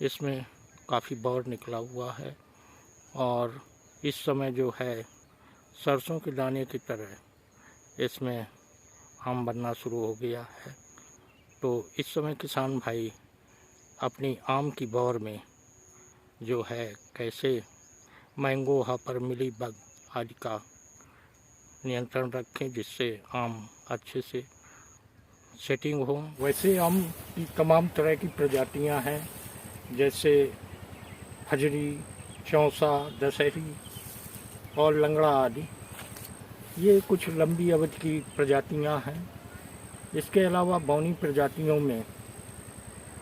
इसमें काफ़ी बौर निकला हुआ है और इस समय जो है सरसों के दाने की तरह इसमें आम बनना शुरू हो गया है। तो इस समय किसान भाई अपनी आम की बौर में जो है कैसे मैंगो हॉपर मिलीबग आदि का नियंत्रण रखें जिससे आम अच्छे से सेटिंग हो। वैसे आम की तमाम तरह की प्रजातियां हैं, जैसे फजरी, चौसा, दशहरी और लंगड़ा आदि। ये कुछ लंबी अवधि की प्रजातियां हैं। इसके अलावा बौनी प्रजातियों में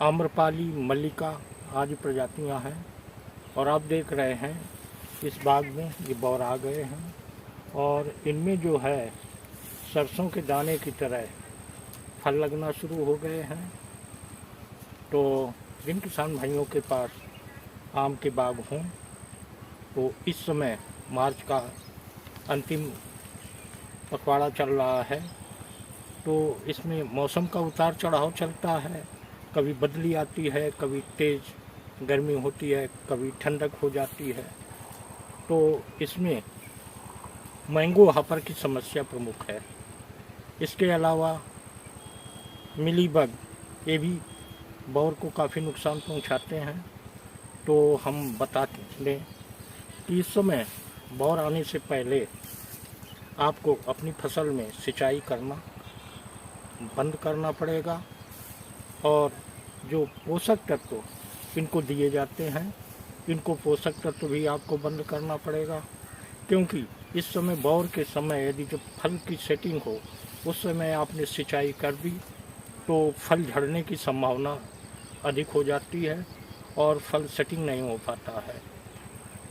आम्रपाली, मल्लिका आदि प्रजातियां हैं। और आप देख रहे हैं इस बाग में ये बौर आ गए हैं और इनमें जो है सरसों के दाने की तरह फल लगना शुरू हो गए हैं। तो जिन किसान भाइयों के पास आम के बाग हों तो इस समय मार्च का अंतिम पखवाड़ा चल रहा है, तो इसमें मौसम का उतार चढ़ाव चलता है। कभी बदली आती है, कभी तेज़ गर्मी होती है, कभी ठंडक हो जाती है। तो इसमें मैंगो हॉपर की समस्या प्रमुख है। इसके अलावा मिलीबग ये भी बौर को काफ़ी नुकसान पहुंचाते हैं। तो हम बता दें कि इस समय बौर आने से पहले आपको अपनी फसल में सिंचाई करना बंद करना पड़ेगा और जो पोषक तत्व इनको दिए जाते हैं, इनको पोषक तत्व भी आपको बंद करना पड़ेगा, क्योंकि इस समय बौर के समय यदि जो फल की सेटिंग हो उस समय आपने सिंचाई कर दी तो फल झड़ने की संभावना अधिक हो जाती है और फल सेटिंग नहीं हो पाता है।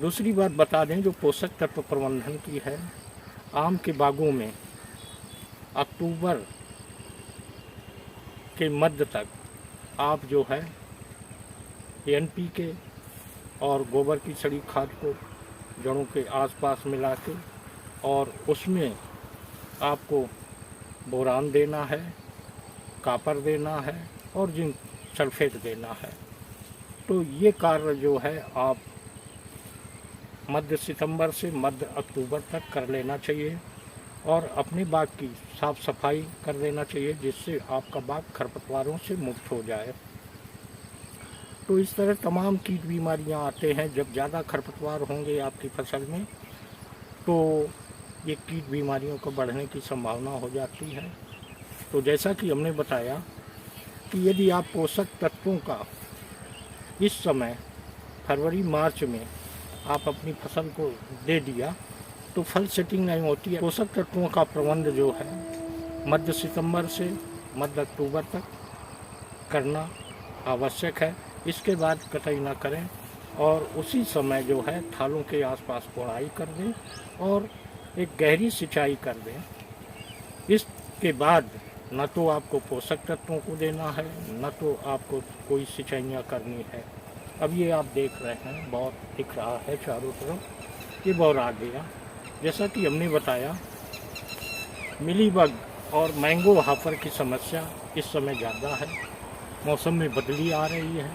दूसरी बात बता दें जो पोषक तत्व प्रबंधन की है, आम के बागों में अक्टूबर के मध्य तक आप जो है NPK और गोबर की सड़ी खाद को जड़ों के आसपास मिला के और उसमें आपको बोरान देना है, कापर देना है और जिंक सल्फेट देना है। तो ये कार्य जो है आप मध्य सितंबर से मध्य अक्टूबर तक कर लेना चाहिए और अपने बाग की साफ सफाई कर देना चाहिए, जिससे आपका बाग खरपतवारों से मुक्त हो जाए। तो इस तरह तमाम कीट बीमारियां आते हैं। जब ज़्यादा खरपतवार होंगे आपकी फसल में तो ये कीट बीमारियों को बढ़ने की संभावना हो जाती है। तो जैसा कि हमने बताया कि यदि आप पोषक तत्वों का इस समय फरवरी मार्च में आप अपनी फसल को दे दिया तो फल सेटिंग नहीं होती है। पोषक तत्वों का प्रबंध जो है मध्य सितंबर से मध्य अक्टूबर तक करना आवश्यक है। इसके बाद कतई ना करें और उसी समय जो है थालों के आसपास कोड़ाई कर दें और एक गहरी सिंचाई कर दें। इसके बाद न तो आपको पोषक तत्वों को देना है, न तो आपको कोई सिंचाइयाँ करनी है। अब ये आप देख रहे हैं बौर दिख रहा है चारों तरफ, ये बौर आ गया। जैसा कि हमने बताया मिलीबग और मैंगो हॉपर की समस्या इस समय ज़्यादा है, मौसम में बदली आ रही है।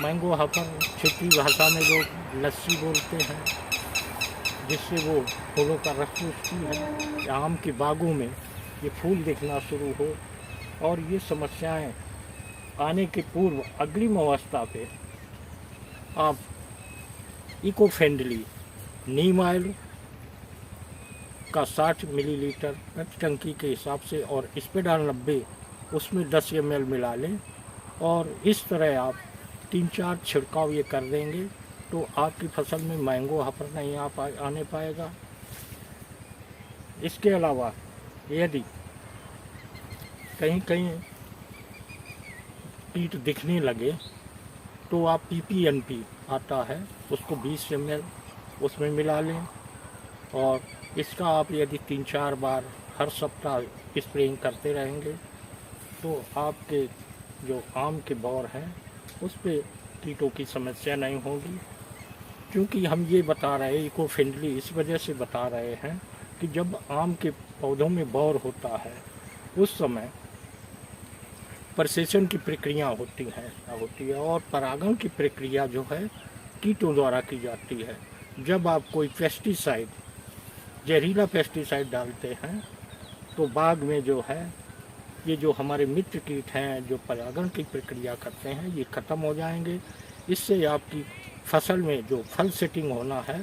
मैंगो हॉपर क्षेत्रीय भाषा में लोग लस्सी बोलते हैं, जिससे वो फूलों का रस चूसती है। आम के बागों में ये फूल दिखना शुरू हो और ये समस्याएं आने के पूर्व अग्रिम अवस्था पे आप इको फ्रेंडली नीम ऑयल का 60 मिलीलीटर प्रति टंकी के हिसाब से और स्पेडाल 90 उसमें 10 ml मिला लें और इस तरह आप 3-4 छिड़काव ये कर देंगे तो आपकी फसल में मैंगो हॉपर नहीं आने पाएगा। इसके अलावा यदि कहीं कहीं कीट दिखने लगे तो आप PPNP आता है उसको 20 ml उसमें मिला लें और इसका आप यदि 3-4 बार हर सप्ताह स्प्रेइंग करते रहेंगे तो आपके जो आम के बौर हैं उस पे कीटों की समस्या नहीं होगी। क्योंकि हम ये बता रहे हैं इको फ्रेंडली इस वजह से बता रहे हैं कि जब आम के पौधों में बौर होता है उस समय प्रसेचन की प्रक्रिया होती है और परागण की प्रक्रिया जो है कीटों द्वारा की जाती है। जब आप कोई पेस्टिसाइड, जहरीला पेस्टिसाइड डालते हैं तो बाग में जो है ये जो हमारे मित्र कीट हैं जो परागण की प्रक्रिया करते हैं ये ख़त्म हो जाएंगे। इससे आपकी फसल में जो फल सेटिंग होना है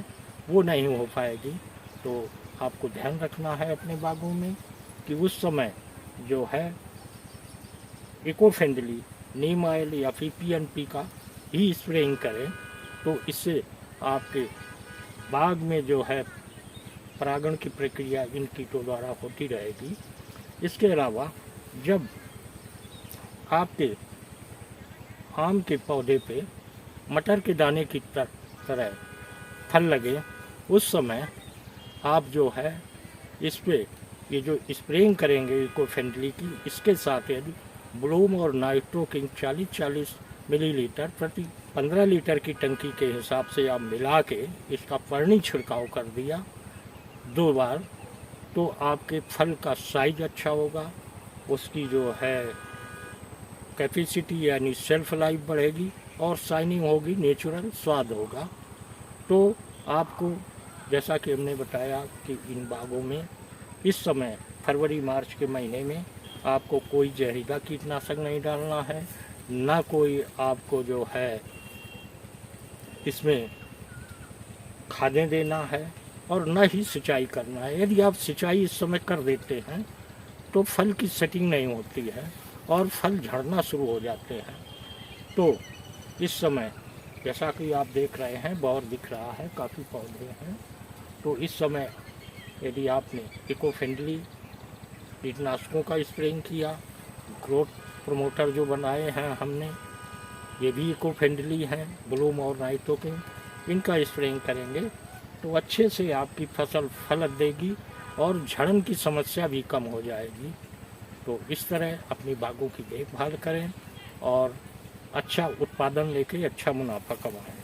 वो नहीं हो पाएगी। तो आपको ध्यान रखना है अपने बागों में कि उस समय जो है इको फ्रेंडली नीम ऑयल या फिर PNP का ही स्प्रेइंग करें। तो इससे आपके बाग में जो है परागण की प्रक्रिया इन कीटों द्वारा होती रहेगी। इसके अलावा जब आपके आम के पौधे पे मटर के दाने की तरह फल लगे उस समय आप जो है इस पे ये जो स्प्रेइंग करेंगे इको फ्रेंडली की, इसके साथ यदि ब्लूम और नाइट्रो किंग 40-40 मिलीलीटर प्रति 15 लीटर की टंकी के हिसाब से आप मिला के इसका पानी छिड़काव कर दिया 2 बार, तो आपके फल का साइज अच्छा होगा, उसकी जो है कैपेसिटी यानी शेल्फ लाइफ बढ़ेगी और शाइनिंग होगी, नेचुरल स्वाद होगा। तो आपको जैसा कि हमने बताया कि इन बागों में इस समय फरवरी मार्च के महीने में आपको कोई जहरीला कीटनाशक नहीं डालना है, ना कोई आपको जो है इसमें खादें देना है और न ही सिंचाई करना है। यदि आप सिंचाई इस समय कर देते हैं तो फल की सेटिंग नहीं होती है और फल झड़ना शुरू हो जाते हैं। तो इस समय जैसा कि आप देख रहे हैं बौर दिख रहा है, काफ़ी पौधे हैं। तो इस समय यदि आपने इको फ्रेंडली कीटनाशकों का स्प्रेइंग किया, ग्रोथ प्रमोटर जो बनाए हैं हमने ये भी इको फ्रेंडली हैं, ब्लूम और नाइट्रो किंग, इनका स्प्रेइंग करेंगे तो अच्छे से आपकी फसल फल देगी और झड़न की समस्या भी कम हो जाएगी। तो इस तरह अपनी बागों की देखभाल करें और अच्छा उत्पादन लेके अच्छा मुनाफा कमाएं।